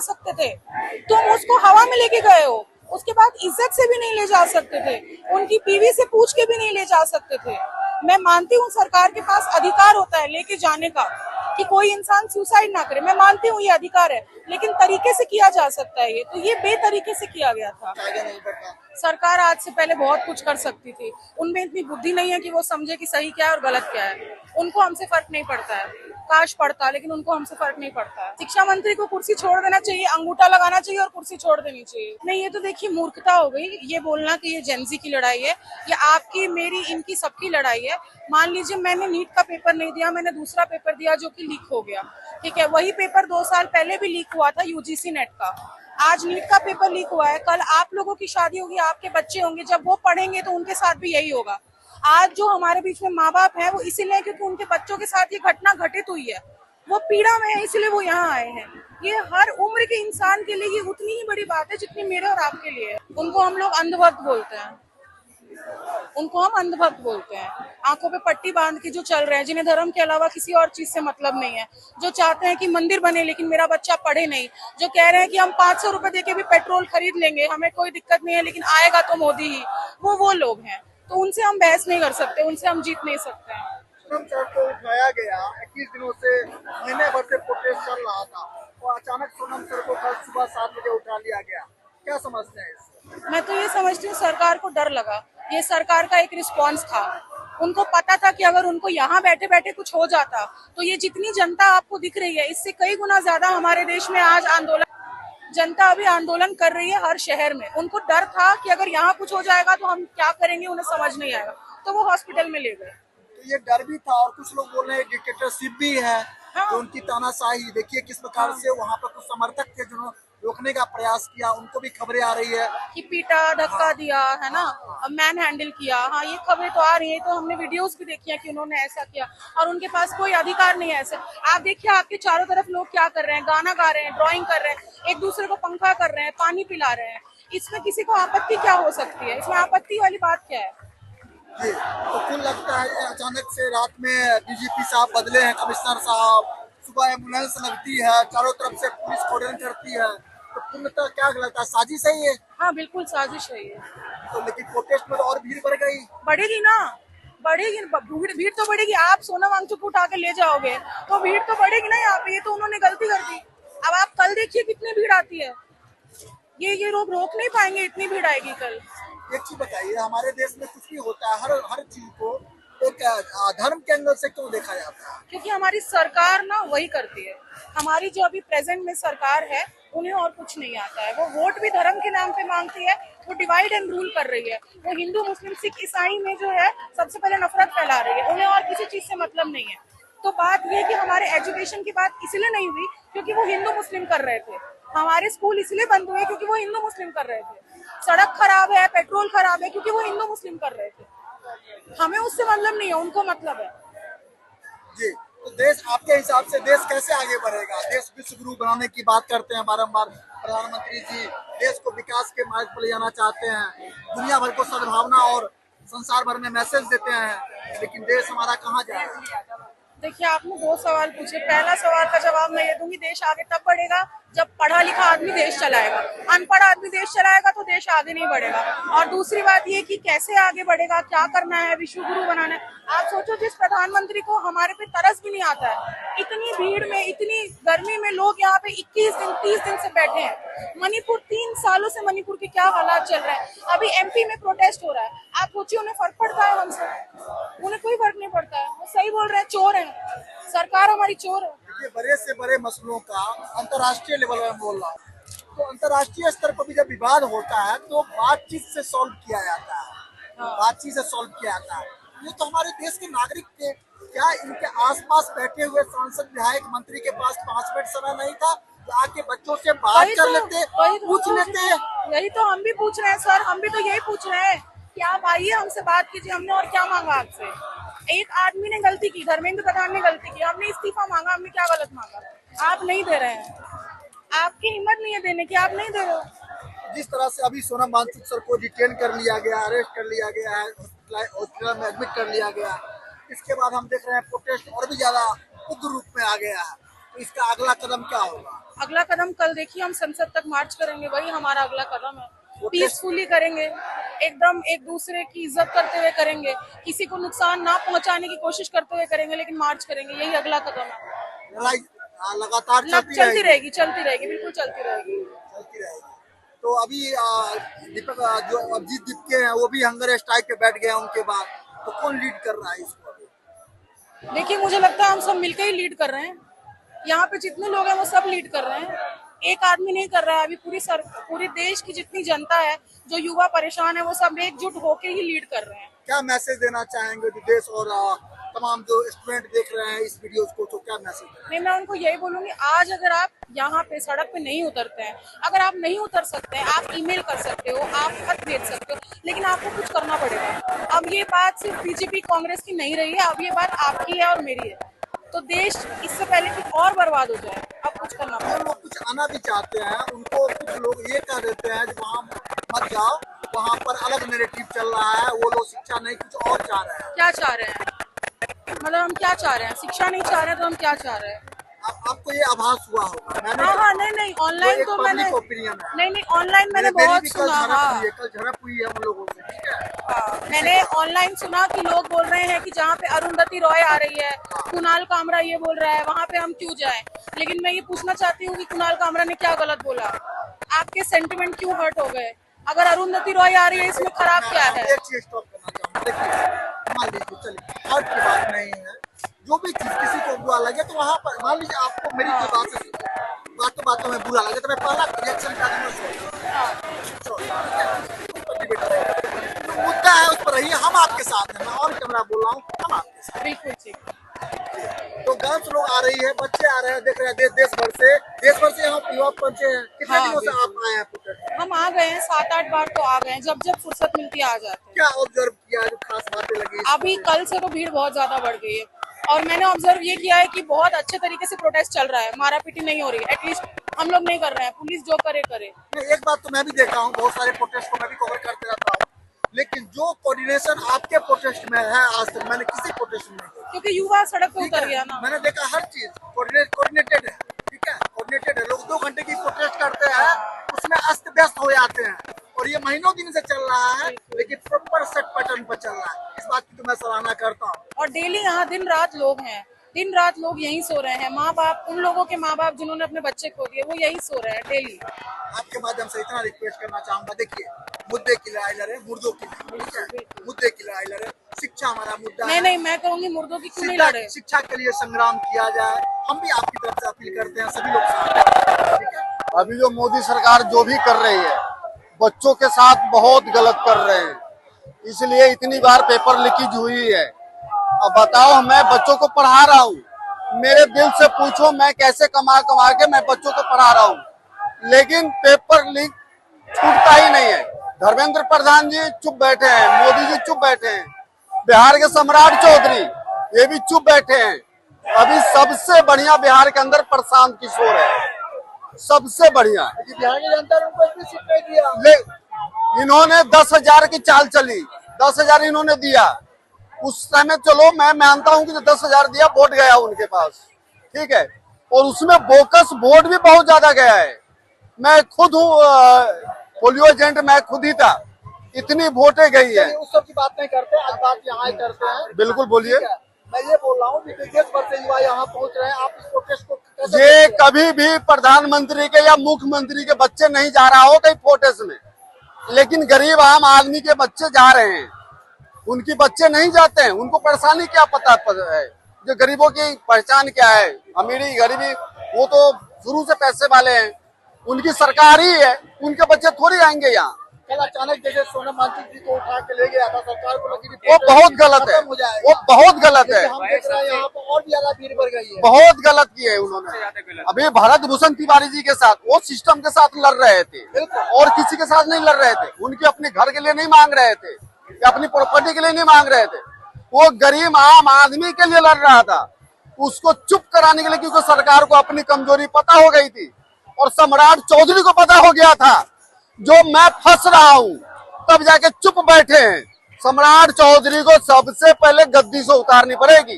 सकते थे, तुम उसको हवा में लेके गए हो। उसके बाद इज्जत से भी नहीं ले जा सकते थे, उनकी बीवी से पूछ के भी नहीं ले जा सकते थे। मैं मानती हूँ सरकार के पास अधिकार होता है लेके जाने का, कि कोई इंसान सुसाइड ना करे, मैं मानती हूँ ये अधिकार है, लेकिन तरीके से किया जा सकता है। ये तो ये बेतरीके से किया गया था। सरकार आज से पहले बहुत कुछ कर सकती थी, उनमें इतनी बुद्धि नहीं है कि वो समझे कि सही क्या है और गलत क्या है। उनको हमसे फर्क नहीं पड़ता है, काश पड़ता, लेकिन उनको हमसे फर्क नहीं पड़ता है। शिक्षा मंत्री को कुर्सी छोड़ देना चाहिए, अंगूठा लगाना चाहिए और कुर्सी छोड़ देनी चाहिए। नहीं, ये तो देखिए मूर्खता हो गई, ये बोलना कि ये जेनजी की लड़ाई है, ये आपकी मेरी इनकी सबकी लड़ाई है। मान लीजिए मैंने नीट का पेपर नहीं दिया, मैंने दूसरा पेपर दिया जो कि लीक हो गया, ठीक है, वही पेपर 2 साल पहले भी लीक हुआ था, यूजीसी नेट का। आज नीट का पेपर लीक हुआ है, कल आप लोगों की शादी होगी, आपके बच्चे होंगे, जब वो पढ़ेंगे तो उनके साथ भी यही होगा। आज जो हमारे बीच में माँ बाप है वो इसीलिए क्योंकि उनके बच्चों के साथ ये घटना घटित हुई है, वो पीड़ा में है, इसलिए वो यहाँ आए हैं। ये हर उम्र के इंसान के लिए ये उतनी ही बड़ी बात है जितनी मेरे और आपके लिए है। उनको हम लोग अंधभक्त बोलते हैं, उनको हम अंधभक्त बोलते हैं। आंखों पे पट्टी बांध के जो चल रहे हैं, जिन्हें धर्म के अलावा किसी और चीज से मतलब नहीं है, जो चाहते हैं कि मंदिर बने लेकिन मेरा बच्चा पढ़े नहीं, जो कह रहे हैं कि हम 500 रुपए देके भी पेट्रोल खरीद लेंगे, हमें कोई दिक्कत नहीं है, लेकिन आएगा तो मोदी ही, वो लोग हैं। तो उनसे हम बहस नहीं कर सकते, उनसे हम जीत नहीं सकते हैं। सोनम सर को उठाया गया, 21 दिनों से, महीने भर से प्रोटेस्ट चल रहा था, और अचानक सोनम सर को कल सुबह 7 बजे उठा लिया गया। क्या समझते हैं इससे? मैं तो ये समझती हूँ सरकार को डर लगा, ये सरकार का एक रिस्पॉन्स था। उनको पता था कि अगर उनको यहाँ बैठे बैठे कुछ हो जाता तो ये जितनी जनता आपको दिख रही है इससे कई गुना ज्यादा हमारे देश में आज जनता अभी आंदोलन कर रही है हर शहर में। उनको डर था कि अगर यहाँ कुछ हो जाएगा तो हम क्या करेंगे, उन्हें समझ नहीं आएगा, तो वो हॉस्पिटल में ले गए। तो ये डर भी था, और कुछ लोग बोल रहे हैं डिक्टेटरशिप भी है, हाँ। जो उनकी तानाशाही, देखिए किस प्रकार से वहाँ पर कुछ समर्थक थे जिन्होंने रोकने का प्रयास किया, उनको भी खबरें आ रही है कि पीटा, धक्का दिया है ना, मैन हैंडल किया। हाँ, ये खबरें तो आ रही है, तो हमने वीडियोस भी देखी है कि उन्होंने ऐसा किया, और उनके पास कोई अधिकार नहीं है ऐसे। आप देखिए आपके चारों तरफ लोग क्या कर रहे हैं, गाना गा रहे हैं, ड्राइंग कर रहे हैं, एक दूसरे को पंखा कर रहे हैं, पानी पिला रहे हैं। इसमें किसी को आपत्ति क्या हो सकती है? इसमें आपत्ति वाली बात क्या है? जी। तो कुल लगता है अचानक से रात में डीजीपी साहब बदले हैं, कमिश्नर साहब, सुबह एम्बुलेंस लगती है, चारों तरफ से पुलिस कॉर्डन करती है, तो पूर्णतः क्या लगता है, साजिश है ये? हाँ, बिल्कुल साजिश है ये। तो लेकिन प्रोटेस्ट में तो और भीड़ बढ़ गई। बढ़ेगी ना, बढ़ेगी, भीड़ तो बढ़ेगी। आप सोनम वांगचुक को उठा के ले जाओगे तो भीड़ तो बढ़ेगी ना यहाँ पे। ये तो उन्होंने गलती कर दी। अब आप कल देखिए कितनी भीड़ आती है, ये लोग रोक नहीं पाएंगे, इतनी भीड़ आएगी कल। एक चीज बताइए, हमारे देश में कुछ भी होता है, हर चीज को एक धर्म के एंगल से क्यों देखा जाता है? क्योंकि हमारी सरकार ना वही करती है। हमारी जो अभी प्रेजेंट में सरकार है, उन्हें और कुछ नहीं आता है। वो वोट भी धर्म के नाम पे मांगती है, वो डिवाइड एंड रूल कर रही है। वो हिंदू, मुस्लिम, सिख, ईसाई में जो है सबसे पहले नफरत फैला रही है। उन्हें और किसी चीज से मतलब नहीं है। तो बात ये कि हमारे एजुकेशन की बात इसलिए नहीं हुई क्योंकि वो हिंदू मुस्लिम कर रहे थे। हमारे स्कूल इसलिए बंद हुए क्योंकि वो हिंदू मुस्लिम कर रहे थे। सड़क खराब है, पेट्रोल खराब है, क्योंकि वो हिंदू मुस्लिम कर रहे थे। हमें उससे मतलब नहीं है, उनको मतलब है। जी। तो देश, आपके हिसाब से देश कैसे आगे बढ़ेगा? देश विश्व गुरु बनाने की बात करते हैं बारंबार प्रधानमंत्री जी, देश को विकास के मार्ग पर ले जाना चाहते हैं, दुनिया भर को सद्भावना और संसार भर में मैसेज देते हैं, लेकिन देश हमारा कहाँ जाएगा? देखिए, आपने 2 सवाल पूछे। पहला सवाल का जवाब मैं ये दूंगी, देश आगे तब बढ़ेगा जब पढ़ा लिखा आदमी देश चलाएगा। अनपढ़ आदमी देश चलाएगा तो देश आगे नहीं बढ़ेगा। और दूसरी बात ये कि कैसे आगे बढ़ेगा, क्या करना है, विश्व गुरु बनाना है। आप सोचो, जिस प्रधानमंत्री को हमारे पे तरस भी नहीं आता है, इतनी भीड़ में, इतनी गर्मी में लोग यहाँ पे 21 दिन, 30 दिन से बैठे हैं। मणिपुर, 3 सालों से मणिपुर के क्या हालात चल रहे हैं। अभी एमपी में प्रोटेस्ट हो रहा है। आप सोचिए, उन्हें फर्क पड़ता है हमसे? उन्हें कोई फर्क नहीं पड़ता है। वो सही बोल रहे हैं, चोर है, सरकार हमारी चोर है। देखिए, बड़े से बड़े मसलों का अंतर्राष्ट्रीय लेवल में बोल रहा हूँ, तो अंतर्राष्ट्रीय स्तर पर भी जब विवाद होता है तो बातचीत से सॉल्व किया जाता है। बातचीत से सॉल्व किया जाता है। ये तो हमारे देश के नागरिक थे, क्या इनके आसपास बैठे हुए सांसद, विधायक, मंत्री के पास 5 मिनट समय नहीं था? आके बच्चों से बात कर लेते, पूछ लेते। यही तो हम भी पूछ रहे हैं सर, हम भी तो यही पूछ रहे हैं कि आप आइए, हमसे बात कीजिए। हमने और क्या मांगा आपसे? एक आदमी ने गलती की, धर्मेंद्र प्रधान ने गलती की, हमने इस्तीफा मांगा। हमने क्या गलत मांगा? आप नहीं दे रहे हैं, आपकी हिम्मत नहीं है देने की, आप नहीं दे रहे हो। जिस तरह से अभी सोनम वांगचुक सर को डिटेन कर लिया गया, अरेस्ट कर लिया गया है, हॉस्पिटल में एडमिट कर लिया गया, इसके बाद हम देख रहे हैं प्रोटेस्ट और भी ज्यादा उग्र रूप में आ गया है। तो इसका अगला कदम क्या होगा? अगला कदम कल देखिए, हम संसद तक मार्च करेंगे, वही हमारा अगला कदम है। पीसफुली करेंगे, एकदम एक दूसरे की इज्जत करते हुए करेंगे, किसी को नुकसान ना पहुंचाने की कोशिश करते हुए करेंगे, लेकिन मार्च करेंगे, यही अगला कदम है। लड़ाई लगातार चलती रहेगी, बिल्कुल चलती रहेगी। चलती रहेगी। तो अभी दीपक जो अभिजीत दीपके हैं वो भी हंगर स्ट्राइक पे बैठ गए हैं उनके बाद, तो कौन लीड कर रहा है इसको अभी? देखिए, मुझे लगता है हम सब मिलकर ही लीड कर रहे हैं। यहाँ पे जितने लोग हैं वो सब लीड कर रहे हैं, एक आदमी नहीं कर रहा है। अभी पूरी देश की जितनी जनता है, जो युवा परेशान है, वो सब एकजुट होकर ही लीड कर रहे हैं। क्या मैसेज देना चाहेंगे जो देश और तमाम जो स्टूडेंट देख रहे हैं इस वीडियो को, तो क्या मैसेज? नहीं, मैं उनको यही बोलूंगी, आज अगर आप यहाँ पे सड़क पे नहीं उतरते हैं, अगर आप नहीं उतर सकते हैं, आप ईमेल कर सकते हो, आप खत भेज सकते हो, लेकिन आपको कुछ करना पड़ेगा। अब ये बात सिर्फ बीजेपी कांग्रेस की नहीं रही है, अब ये बात आपकी है और मेरी है। तो देश इससे पहले कि और बर्बाद हो जाए, अब कुछ करना पड़ेगा। और वो कुछ आना भी चाहते हैं, उनको कुछ लोग ये कह देते हैं कि वहाँ मत जाओ, वहाँ पर अलग नैरेटिव चल रहा है, वो लोग शिक्षा नहीं कुछ और चाह रहे हैं। क्या चाह रहे हैं? मतलब हम क्या चाह रहे हैं? शिक्षा नहीं चाह रहे हैं तो हम क्या चाह रहे हैं? आपको ये आभास हुआ होगा। मैंने हाँ, नहीं, ऑनलाइन तो मैंने ओपिनियन है। नहीं, ऑनलाइन मैंने बहुत सुना। हाँ, कल झड़प हुई है हम लोगों से, ठीक है। हाँ, मैंने ऑनलाइन सुना कि लोग बोल रहे हैं कि जहाँ पे अरुंधति रॉय आ रही है, कुणाल कामरा ये बोल रहा है, वहाँ पे हम क्यों जाएं? लेकिन मैं ये पूछना चाहती हूँ कि कुणाल कामरा ने क्या गलत बोला? आपके सेंटिमेंट क्यों हर्ट हो गए? अगर अरुंधति रॉय आ रही है, इसमें खराब क्या है? एक चीज स्टॉप करना चाहूँगा, देखिए मान लीजिए, चलिए हर्ट की बात नहीं है, जो भी चीज किसी को बुरा लगे तो वहाँ पर मान लीजिए आपको मेरी कोई बातों में बुरा लगे तो मैं पहला रिएक्शन क्या दूंगा, मुद्दा है उस पर रहिए, हम आपके साथ हैं। मैं और कैमरा बोल रहा हूँ, हम आपके साथ। बिल्कुल ठीक। तो गर्ल्स लोग आ रही है, बच्चे आ रहे हैं, देख रहे हैं देश भर से यहाँ युवा पहुंचे हैं। कितने दिनों से आप आए हैं प्रोटेस्ट? हम आ गए हैं, 7-8 बार तो आ गए हैं, जब फुर्सत मिलती है आ जाते हैं। क्या ऑब्जर्व किया, जो खास बातें लगी? अभी कल से तो भीड़ बहुत ज्यादा बढ़ गई है, और मैंने ऑब्जर्व ये किया है कि बहुत अच्छे तरीके से प्रोटेस्ट चल रहा है, मारा पीटी नहीं हो रही है। एटलीस्ट हम लोग नहीं कर रहे हैं, पुलिस जो करे। एक बात तो मैं भी देखा हूँ, बहुत सारे प्रोटेस्ट को मैं भी कवर करते रहता हूँ, लेकिन जो कोऑर्डिनेशन आपके प्रोटेस्ट में है आज तक मैंने किसी प्रोटेस्ट में नहीं देखा। क्योंकि युवा सड़क पे उतर गया ना। मैंने देखा हर चीज कोऑर्डिनेटेड है, ठीक है, कोऑर्डिनेटेड है। लोग 2 घंटे की प्रोटेस्ट करते हैं, उसमें अस्त व्यस्त हो जाते हैं, और ये महीनों दिन से चल रहा है, लेकिन प्रॉपर सेट पैटर्न पर चल रहा है। इस बात की तो मैं सराहना करता हूँ। और डेली यहाँ दिन रात लोग हैं, दिन रात लोग यहीं सो रहे हैं। माँ बाप, उन लोगों के माँ बाप जिन्होंने अपने बच्चे खो दिए, वो यहीं सो रहे हैं डेली। आपके माध्यम से इतना रिक्वेस्ट करना चाहूंगा, देखिए मुद्दे की लड़ाई लड़े, मुर्दों की नहीं, मुद्दे की लड़ाई लड़े। शिक्षा हमारा मुद्दा है। नहीं, मैं कहूँगी मुर्दों की क्यों नहीं लड़े? शिक्षा के लिए संग्राम किया जाए, हम भी आपकी तरफ से अपील करते हैं, सभी लोग साथ हैं, ठीक है। अभी जो मोदी सरकार जो भी कर रही है बच्चों के साथ बहुत गलत कर रहे हैं, इसलिए इतनी बार पेपर लीकेज हुई है। अब बताओ, मैं बच्चों को पढ़ा रहा हूँ, मेरे दिल से पूछो मैं कैसे कमा के मैं बच्चों को पढ़ा रहा हूँ, लेकिन पेपर लीक छूटता ही नहीं है। धर्मेंद्र प्रधान जी चुप बैठे हैं, मोदी जी चुप बैठे हैं, बिहार के सम्राट चौधरी ये भी चुप बैठे हैं। अभी सबसे बढ़िया बिहार के अंदर प्रशांत किशोर है, सबसे बढ़िया। बिहार की जनता ने उनको इतनी सीट नहीं दिया। इन्होंने 10,000 की चाल चली, 10,000 इन्होंने दिया उस समय। चलो मैं मानता हूं कि 10,000 दिया, वोट गया उनके पास, ठीक है, और उसमें बोकस वोट भी बहुत ज्यादा गया है। मैं खुद हूँ पोलियो एजेंट, मैं खुद ही था, इतनी वोटें गई है। उस सब की बात नहीं करते, आज बात यहाँ करते हैं। बिल्कुल बोलिए। मैं ये बोल रहा हूँ कि देश भर से युवा यहाँ पहुँच रहे हैं, आप इस प्रोटेस्ट को कैसे ये कभी भी प्रधानमंत्री के या मुख्यमंत्री के बच्चे नहीं जा रहा हो कहीं प्रोटेस्ट में, लेकिन गरीब आम आदमी के बच्चे जा रहे हैं, उनकी बच्चे नहीं जाते हैं। उनको परेशानी क्या पता है, जो गरीबों की पहचान क्या है, अमीरी गरीबी, वो तो शुरू से पैसे वाले हैं, उनकी सरकार ही है, उनके बच्चे थोड़ी आएंगे यहाँ। कल अचानक जैसे सोनम वांगचुक जी को उठा के ले गया था, सरकार को लगी वो बहुत गलत है, वो बहुत गलत है। हम देख रहे हैं यहाँ पर और भी ज्यादा भीड़ बढ़ गई है। बहुत गलत किए है उन्होंने। अभी भरत भूषण तिवारी जी के साथ वो सिस्टम के साथ लड़ रहे थे और किसी के साथ नहीं लड़ रहे थे, उनके अपने घर के लिए नहीं मांग रहे थे या अपनी प्रॉपर्टी के लिए नहीं मांग रहे थे, वो गरीब आम आदमी के लिए लड़ रहा था। उसको चुप कराने के लिए, क्योंकि सरकार को अपनी कमजोरी पता हो गई थी और सम्राट चौधरी को पता हो गया था जो मैं फंस रहा हूँ, तब जाके चुप बैठे हैं। सम्राट चौधरी को सबसे पहले गद्दी से उतारनी पड़ेगी,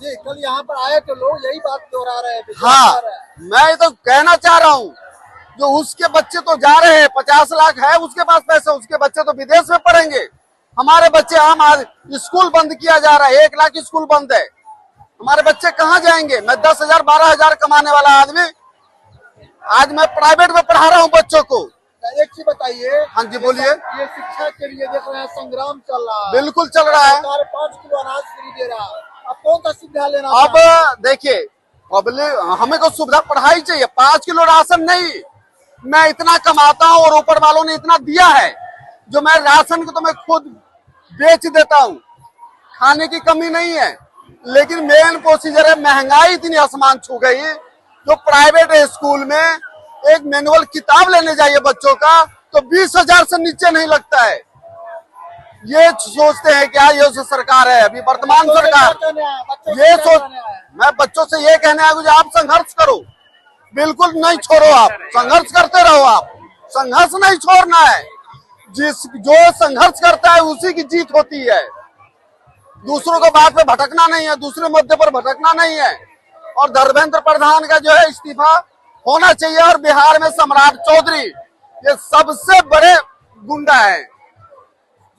जी, कल यहाँ पर आए तो लोग यही बात दोहरा रहे हैं, हाँ, विचार है। मैं तो कहना चाह रहा हूँ, जो उसके बच्चे तो जा रहे हैं, 50 लाख है उसके पास पैसे, उसके बच्चे तो विदेश में पढ़ेंगे। हमारे बच्चे आज स्कूल बंद किया जा रहा है, 1 लाख स्कूल बंद है। हमारे बच्चे कहाँ जाएंगे? मैं 10,000 12,000 कमाने वाला आदमी, आज मैं प्राइवेट में पढ़ा रहा हूँ बच्चों को। एक चीज बताइए। हाँ जी, बोलिए। ये शिक्षा के लिए देख रहे हैं संग्राम चल रहा है, बिल्कुल चल रहा है। सरकार 5 किलो अनाज फ्री दे रहा है, अब कौन सा सुविधा लेना? अब देखिए, पब्लिक हमें को सुविधा पढ़ाई चाहिए, 5 किलो राशन नहीं। मैं इतना कमाता हूँ और ऊपर वालों ने इतना दिया है, जो मैं राशन को तो मैं खुद बेच देता हूँ, खाने की कमी नहीं है। लेकिन मेन प्रोसीजर है, महंगाई इतनी आसमान छू गई, जो प्राइवेट स्कूल में एक मैनुअल किताब लेने जाइए बच्चों का तो 20,000 से नीचे नहीं लगता है। ये सोचते हैं क्या ये जो सरकार है अभी वर्तमान सरकार, ये सोच, मैं बच्चों से ये कहने आया कि आप संघर्ष करो, बिल्कुल नहीं छोड़ो, आप संघर्ष करते रहो, आप संघर्ष नहीं छोड़ना है। जो संघर्ष करता है उसी की जीत होती है। दूसरों को बात पे भटकना नहीं है, दूसरे मुद्दे पर भटकना नहीं है। और धर्मेंद्र प्रधान का जो है इस्तीफा होना चाहिए। और बिहार में सम्राट चौधरी ये सबसे बड़े गुंडा है।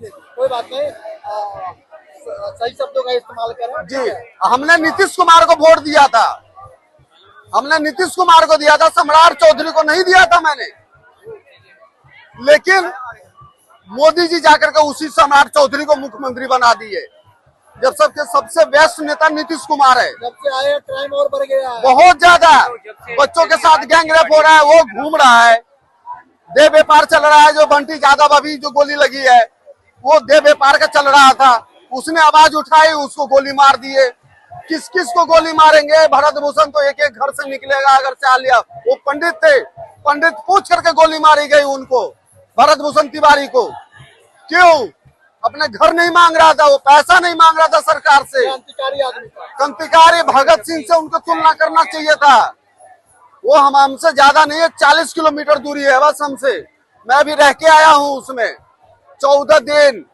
कोई बात नहीं, सही शब्दों का इस्तेमाल करें। जी, हमने नीतीश कुमार को वोट दिया था, हमने नीतीश कुमार को दिया था, सम्राट चौधरी को नहीं दिया था मैंने। लेकिन मोदी जी जाकर के उसी सम्राट चौधरी को मुख्यमंत्री बना दिए, जब सबसे बेस्ट नेता नीतीश कुमार है। जब से आए क्राइम और बढ़ गया है, बहुत ज्यादा। बच्चों के साथ गैंगरेप हो रहा है, वो घूम रहा है, देह व्यापार चल रहा है। जो बंटी यादव अभी जो गोली लगी है वो देह व्यापार का चल रहा था, उसने आवाज उठाई, उसको गोली मार दिए। किस किस को गोली मारेंगे? भरत भूषण तो एक एक घर से निकलेगा अगर चाह लिया। वो पंडित थे, पंडित पूछ करके गोली मारी गई उनको, भरत भूषण तिवारी को। क्यों? अपने घर नहीं मांग रहा था, वो पैसा नहीं मांग रहा था सरकार से। क्रांतिकारी आदमी था, क्रांतिकारी भगत सिंह से उनको तुलना करना चाहिए था। वो हमसे ज्यादा नहीं है, 40 किलोमीटर दूरी है बस हमसे। मैं भी रह के आया हूँ उसमें 14 दिन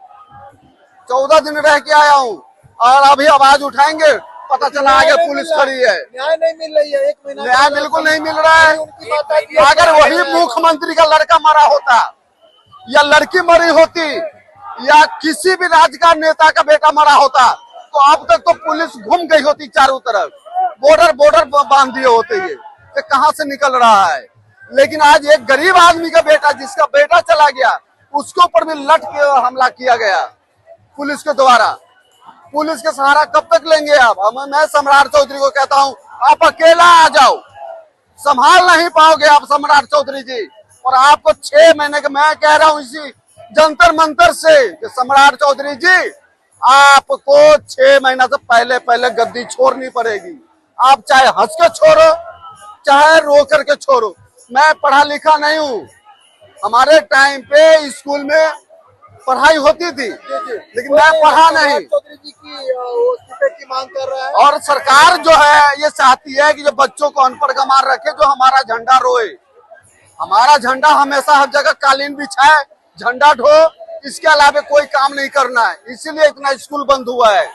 रह के आया हूँ। और अभी आवाज उठाएंगे, पता चला आगे पुलिस खड़ी है। न्याय नहीं मिल रही है, 1 महीना न्याय बिल्कुल नहीं मिल रहा है। उनकी बात आती है। अगर वही मुख्यमंत्री का लड़का मरा होता या लड़की मरी होती या किसी भी राज्य का नेता का बेटा मरा होता तो अब तक तो पुलिस घूम गई होती चारों तरफ, बॉर्डर बांध दिए होते। ये कहाँ से निकल रहा है? लेकिन आज एक गरीब आदमी का बेटा, जिसका बेटा चला गया, उसके ऊपर भी लट के हमला किया गया पुलिस के द्वारा। पुलिस के सहारा कब तक लेंगे आप? मैं सम्राट चौधरी को कहता हूँ, आप अकेला आ जाओ, संभाल नहीं पाओगे आप सम्राट चौधरी जी। और आपको 6 महीने के, मैं कह रहा हूँ इसी जंतर मंतर से कि सम्राट चौधरी जी आपको 6 महीना से पहले गद्दी छोड़नी पड़ेगी। आप चाहे हंस के छोड़ो चाहे रो करके छोड़ो। मैं पढ़ा लिखा नहीं हूँ, हमारे टाइम पे स्कूल में पढ़ाई होती थी, लेकिन मैं पढ़ा नहीं। चौधरी जी की वो इस्तीफे की मांग कर रहा है। और सरकार जो है ये चाहती है कि जो बच्चों को अनपढ़ का मार रखे, जो हमारा झंडा रोए। हमारा झंडा हमेशा हर जगह कालीन बिछाए, झंडा ढो, इसके अलावा कोई काम नहीं करना है। इसीलिए इतना स्कूल बंद हुआ है।